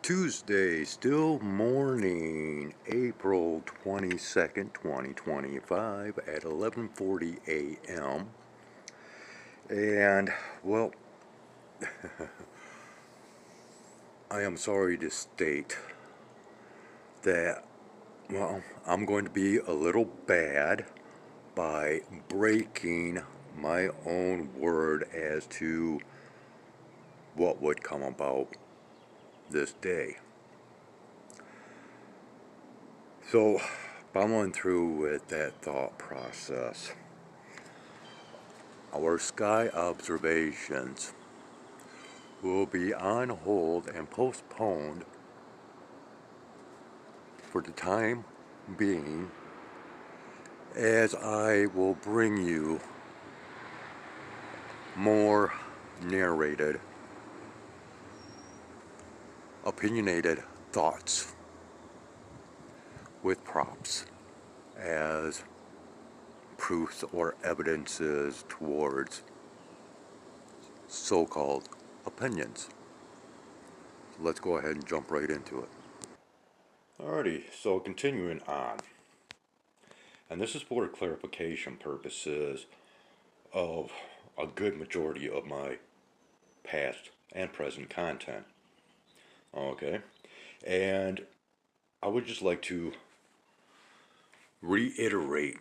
Tuesday, still morning, April 22nd, 2025 at 11:40 a.m. And, well, I am sorry to state that, I'm going to be a little bad by breaking my own word as to what would come about this day. So, following through with that thought process, our sky observations will be on hold and postponed for the time being, as I will bring you more narrated, opinionated thoughts with props as proofs or evidences towards so-called opinions. So let's go ahead and jump right into it. Alrighty, so continuing on, and this is for clarification purposes of a good majority of my past and present content. Okay, and I would just like to reiterate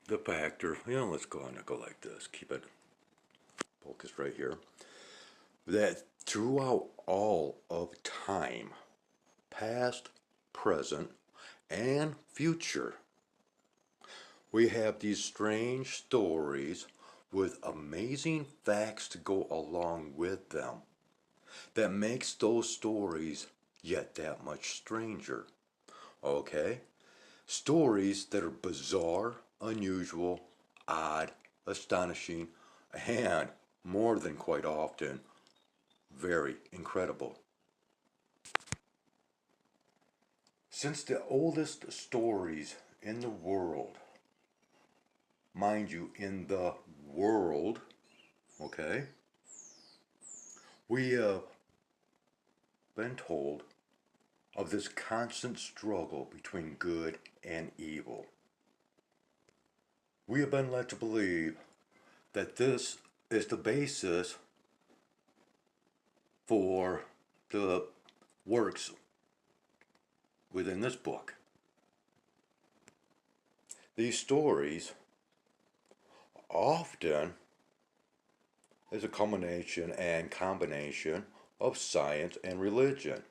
the factor, let's go on and go like this, keep it focused right here, that throughout all of time, past, present, and future, we have these strange stories with amazing facts to go along with them that makes those stories yet that much stranger. Okay? Stories that are bizarre, unusual, odd, astonishing, and more than quite often, very incredible. Since the oldest stories in the world, mind you, in the world, okay, we have been told of this constant struggle between good and evil. We have been led to believe that this is the basis for the works within this book. These stories often is a culmination and combination of science and religion.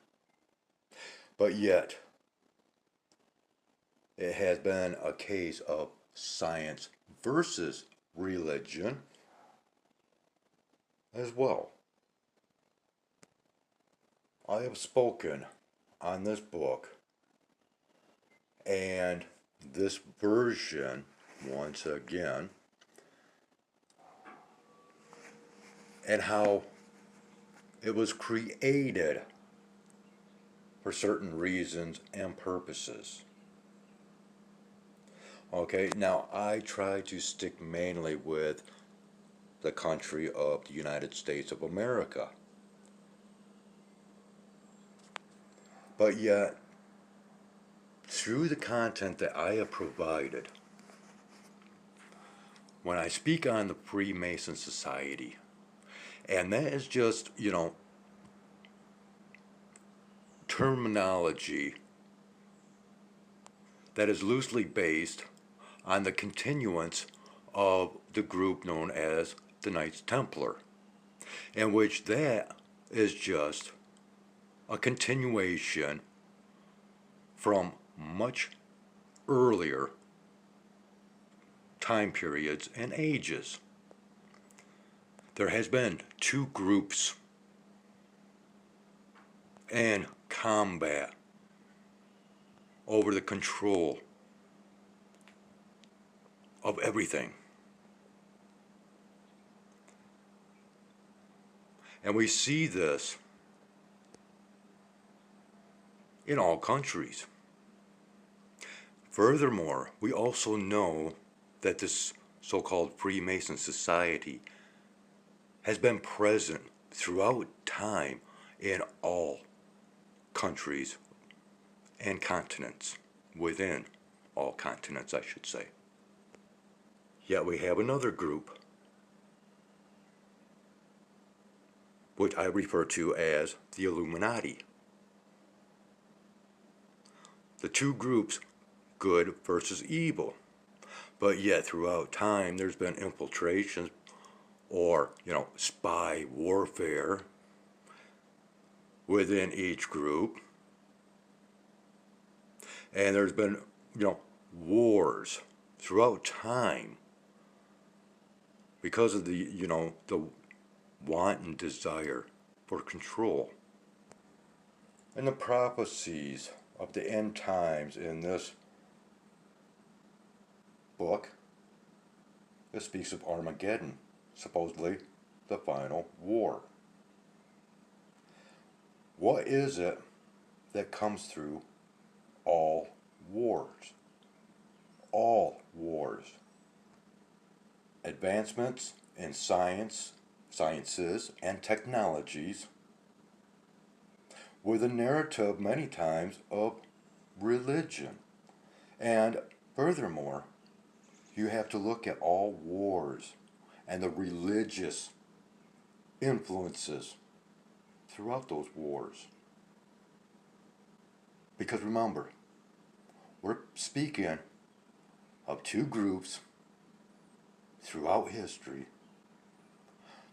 But yet, it has been a case of science versus religion as well. I have spoken on this book and this version, once again, and how it was created for certain reasons and purposes. Okay, now I try to stick mainly with the country of the United States of America. But yet, through the content that I have provided, when I speak on the Freemason Society, and that is just, terminology that is loosely based on the continuance of the group known as the Knights Templar, in which that is just a continuation from much earlier time periods and ages. There has been two groups and combat over the control of everything. And we see this in all countries. Furthermore, we also know that this so-called Freemason Society has been present throughout time in all countries and continents, within all continents, I should say. Yet we have another group, which I refer to as the Illuminati. The two groups, good versus evil. But yet throughout time there's been infiltrations or, spy warfare within each group. And there's been, wars throughout time because of the wanton desire for control. And the prophecies of the end times in this book, it speaks of Armageddon, supposedly the final war. What is it that comes through all wars? All wars. Advancements in sciences and technologies, with a narrative many times of religion. And furthermore, you have to look at all wars and the religious influences throughout those wars. Because remember, we're speaking of two groups throughout history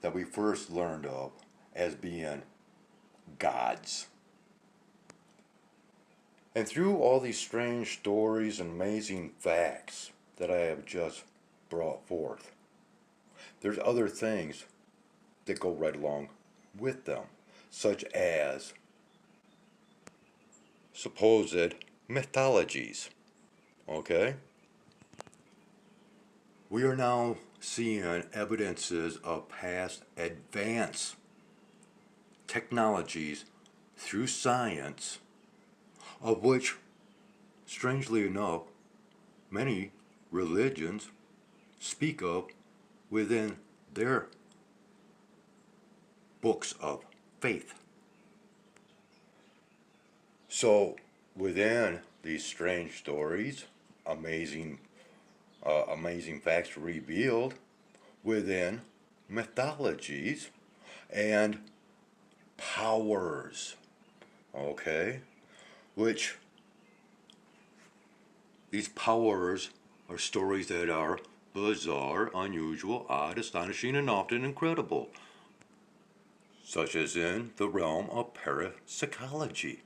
that we first learned of as being gods. And through all these strange stories and amazing facts that I have just brought forth, there's other things that go right along with them, such as supposed mythologies. Okay? We are now seeing evidences of past advanced technologies through science, of which, strangely enough, many religions speak of within their books of faith. So, within these strange stories, amazing facts revealed within mythologies and powers, okay, which these powers are stories that are bizarre, unusual, odd, astonishing, and often incredible, such as in the realm of parapsychology,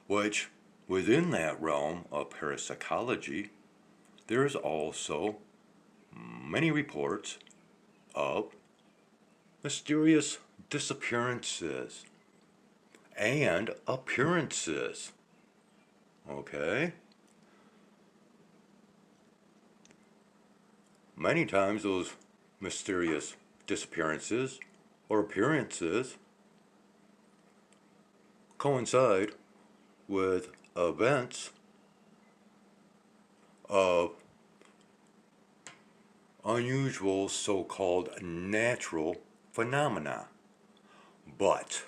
which within that realm of parapsychology there is also many reports of mysterious disappearances and appearances. Okay? Many times those mysterious disappearances or appearances coincide with events of unusual so-called natural phenomena. But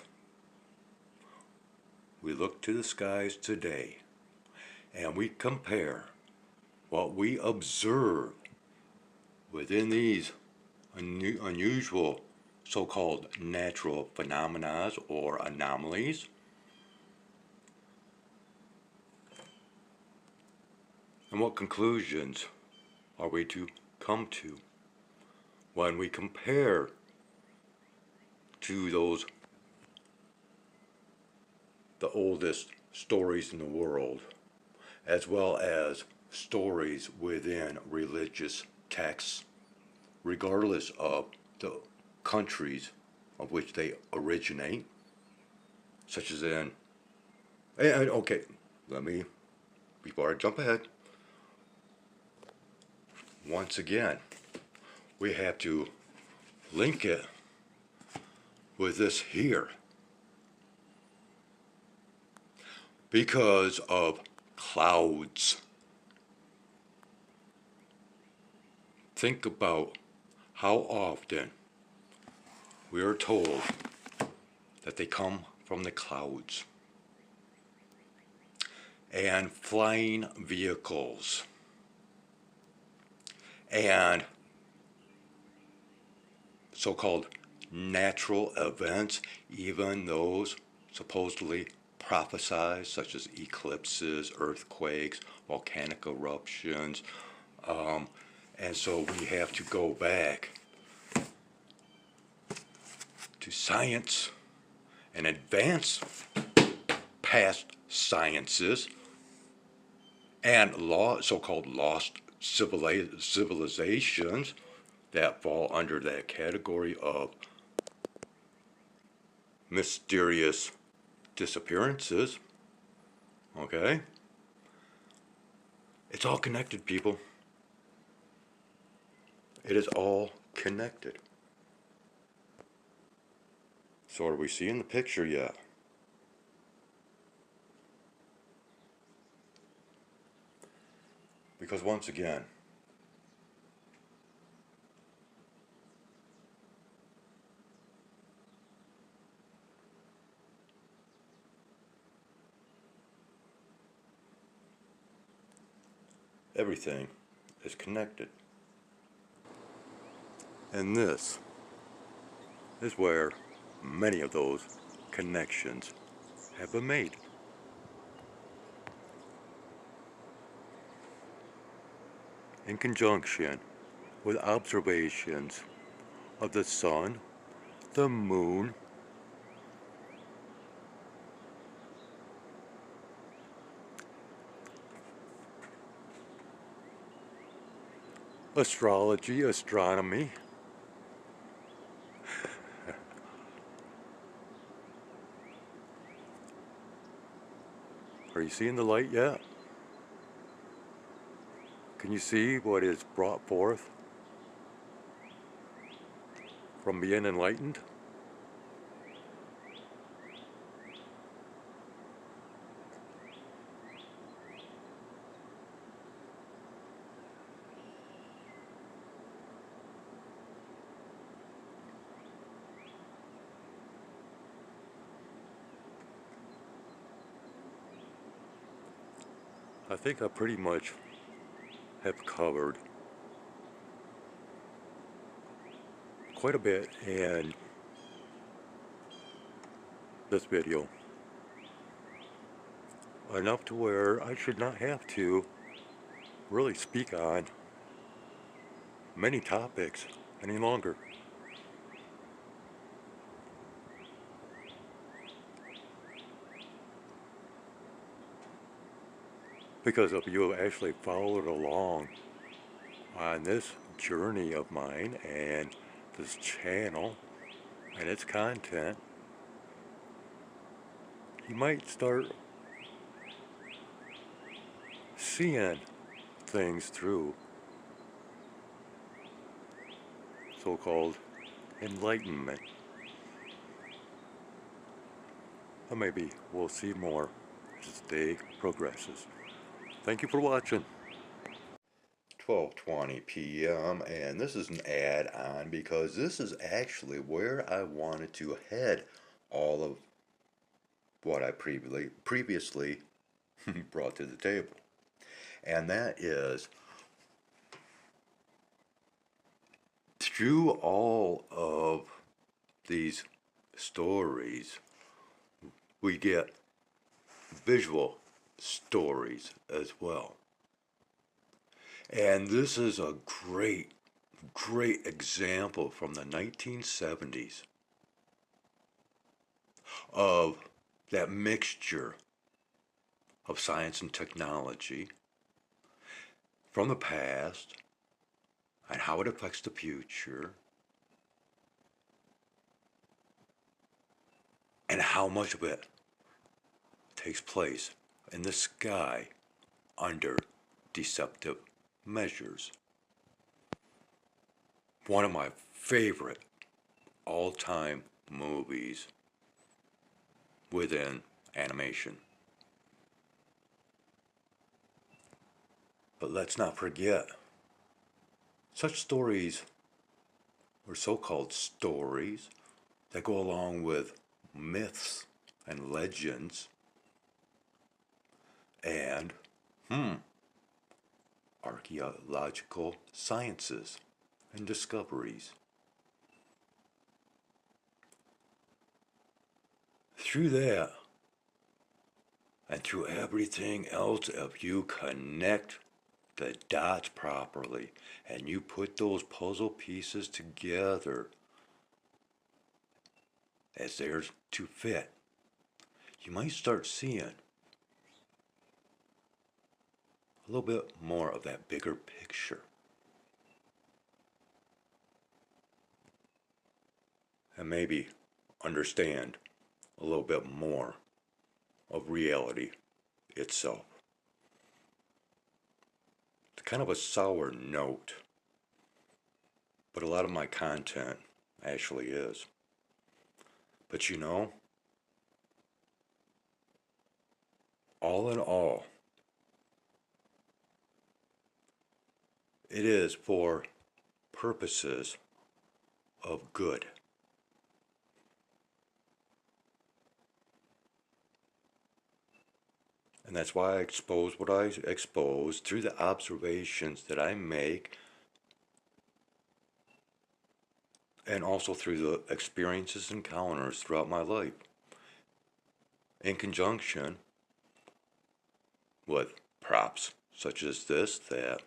we look to the skies today and we compare what we observe within these unusual so-called natural phenomena or anomalies, and what conclusions are we to come to when we compare to the oldest stories in the world, as well as stories within religious texts, regardless of the countries of which they originate, such as in, and okay, before I jump ahead, once again, we have to link it with this here, because of clouds. Think about how often we are told that they come from the clouds. and flying vehicles and so-called natural events, even those supposedly prophesized, such as eclipses, earthquakes, volcanic eruptions. And so we have to go back to science and advance past sciences and so-called lost civilizations that fall under that category of mysterious disappearances. Okay? It's all connected, people. It is all connected. So are we seeing the picture yet? Because once again, everything is connected. And this is where many of those connections have been made. In conjunction with observations of the sun, the moon, astrology, astronomy, are you seeing the light yet? Can you see what is brought forth from being enlightened? I think I pretty much have covered quite a bit in this video. Enough to where I should not have to really speak on many topics any longer. Because if you have actually followed along on this journey of mine and this channel and its content, you might start seeing things through so-called enlightenment. Or maybe we'll see more as the day progresses. Thank you for watching. 12:20 p.m. and this is an add-on because this is actually where I wanted to head all of what I previously brought to the table. And that is, through all of these stories, we get visual stories as well. And this is a great example from the 1970s of that mixture of science and technology from the past and how it affects the future and how much of it takes place in the sky under deceptive measures. One of my favorite all-time movies within animation. But let's not forget, such stories, or so-called stories, that go along with myths and legends, and archaeological sciences and discoveries. Through that, and through everything else, if you connect the dots properly and you put those puzzle pieces together as they're to fit, you might start seeing a little bit more of that bigger picture. And maybe understand a little bit more of reality itself. It's kind of a sour note, but a lot of my content actually is. But you know, all in all, it is for purposes of good. And that's why I expose what I expose through the observations that I make, and also through the experiences and encounters throughout my life, in conjunction with props such as this that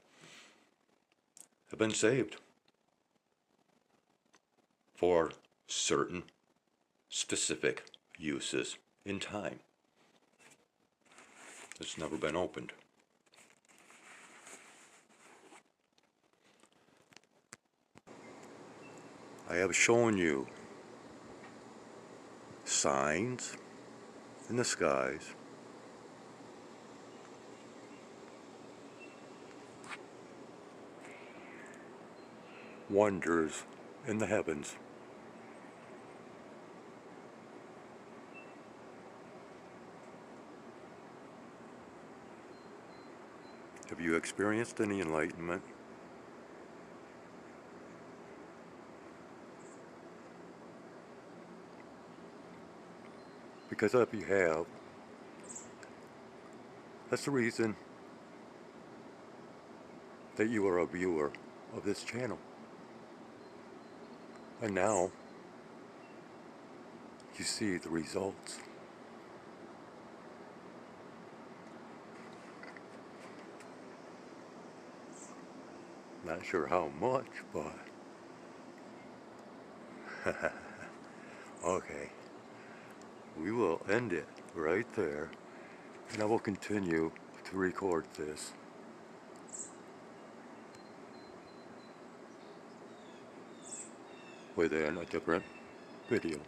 have been saved for certain specific uses in time. It's never been opened. I have shown you signs in the skies, wonders in the heavens. Have you experienced any enlightenment? Because if you have, that's the reason that you are a viewer of this channel. And now, you see the results. Not sure how much, but okay. We will end it right there, and I will continue to record this within a different video.